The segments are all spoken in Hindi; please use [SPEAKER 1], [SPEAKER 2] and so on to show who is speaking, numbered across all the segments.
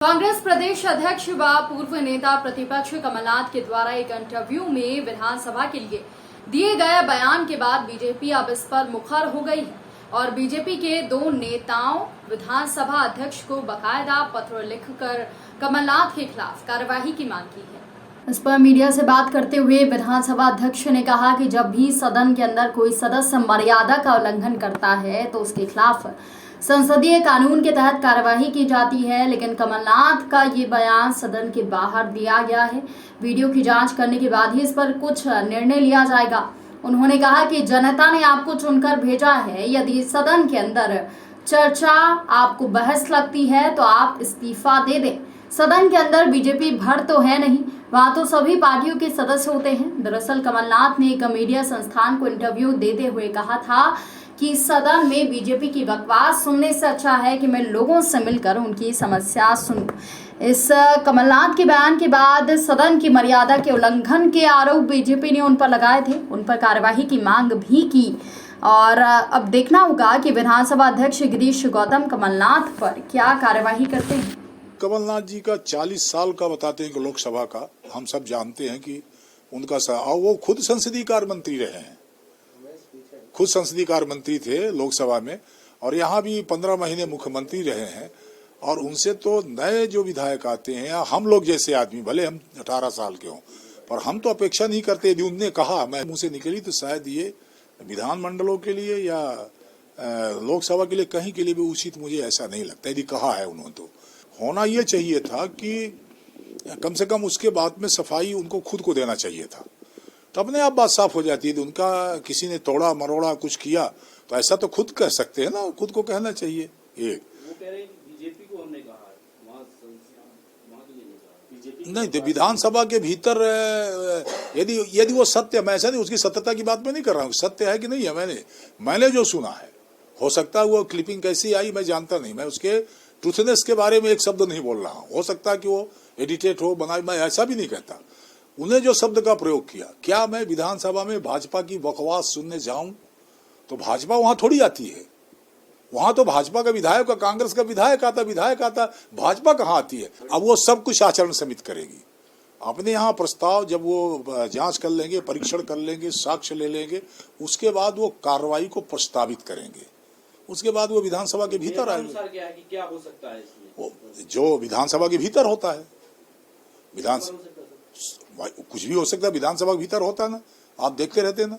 [SPEAKER 1] कांग्रेस प्रदेश अध्यक्ष व पूर्व नेता प्रतिपक्ष कमलनाथ के द्वारा एक इंटरव्यू में विधानसभा के लिए दिए गए बयान के बाद बीजेपी अब इस पर मुखर हो गई है और बीजेपी के दो नेताओं विधानसभा अध्यक्ष को बाकायदा पत्र लिखकर कमलनाथ के खिलाफ कार्यवाही की मांग की है। इस पर मीडिया से बात करते हुए विधानसभा अध्यक्ष ने कहा कि जब भी सदन के अंदर कोई सदस्य मर्यादा का उल्लंघन करता है तो उसके खिलाफ संसदीय कानून के तहत कार्यवाही की जाती है, लेकिन कमलनाथ का ये बयान सदन के बाहर दिया गया है। वीडियो की जांच करने के बाद ही इस पर कुछ निर्णय लिया जाएगा। उन्होंने कहा कि जनता ने आपको चुनकर भेजा है, यदि सदन के अंदर चर्चा आपको बहस लगती है तो आप इस्तीफा दे दें। सदन के अंदर बीजेपी भर तो है नहीं, वहां तो सभी पार्टियों के सदस्य होते हैं। दरअसल कमलनाथ ने एक मीडिया संस्थान को इंटरव्यू देते हुए कहा था कि सदन में बीजेपी की बकवास सुनने से अच्छा है कि मैं लोगों से मिलकर उनकी समस्या सुनूं। इस कमलनाथ के बयान के बाद सदन की मर्यादा के उल्लंघन के आरोप बीजेपी ने उन पर लगाए थे, उन पर कार्यवाही की मांग भी की और अब देखना होगा कि विधानसभा अध्यक्ष गिरीश गौतम कमलनाथ पर क्या कार्यवाही करते हैं।
[SPEAKER 2] कमलनाथ जी का 40 साल का बताते हैं कि लोकसभा का हम सब जानते हैं कि उनका और वो खुद संसदीय कार्य मंत्री रहे हैं, खुद संसदीय कार्य मंत्री थे लोकसभा में और यहाँ भी 15 महीने मुख्यमंत्री रहे हैं। और उनसे तो नए जो विधायक आते हैं या हम लोग जैसे आदमी, भले हम 18 साल के हों, पर हम तो अपेक्षा नहीं करते। यदि उनने कहा, मैं मुंह से निकली, तो शायद ये विधानमंडलों के लिए या लोकसभा के लिए कहीं के लिए भी उचित मुझे ऐसा नहीं लगता। यदि कहा है उन्होंने तो होना ये चाहिए था कि कम से कम उसके बाद में सफाई उनको खुद को देना चाहिए था, तब ने आप बात साफ हो जाती है। तो उनका किसी ने तोड़ा मरोड़ा कुछ किया तो ऐसा तो खुद कह सकते हैं ना, खुद को कहना चाहिए। ये
[SPEAKER 3] वो कह रहे हैं बीजेपी को हमने कहा है, वहाँ
[SPEAKER 2] नहीं, तो विधानसभा के भीतर यदि वो सत्य, मैं ऐसा नहीं उसकी सत्यता की बात मैं नहीं कर रहा हूँ, सत्य है कि नहीं है, मैंने जो सुना है, हो सकता है वो क्लिपिंग कैसी आई मैं जानता नहीं, मैं उसके ट्रूथनेस के बारे में एक शब्द नहीं बोल रहा हूँ। हो सकता है कि वो एडिटेट हो, बनाई, मैं ऐसा भी नहीं कहता। उन्हें जो शब्द का प्रयोग किया, क्या मैं विधानसभा में भाजपा की बकवास सुनने जाऊं? तो भाजपा वहां थोड़ी आती है, वहां तो भाजपा का विधायक का, कांग्रेस का विधायक आता, भाजपा कहाँ आती है? अब वो सब कुछ आचरण समिति करेगी अपने यहाँ प्रस्ताव, जब वो जांच कर लेंगे, परीक्षण कर लेंगे, साक्ष्य ले लेंगे, उसके बाद वो कार्रवाई को प्रस्तावित करेंगे, उसके बाद वो विधानसभा के भीतर आएंगे।
[SPEAKER 3] क्या हो सकता है इसमें?
[SPEAKER 2] जो विधानसभा के भीतर होता है, कुछ भी हो सकता है, विधानसभा के भीतर होता है ना, आप देखते रहते हैं ना।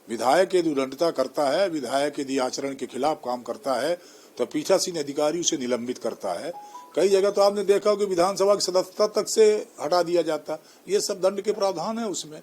[SPEAKER 2] विधायक यदि उल्लंघनता करता है, विधायक यदि आचरण के खिलाफ काम करता है तो पीठासीन अधिकारी उसे निलंबित करता है। कई जगह तो आपने देखा हो कि विधानसभा की सदस्यता तक से हटा दिया जाता। ये सब दंड के प्रावधान है उसमें।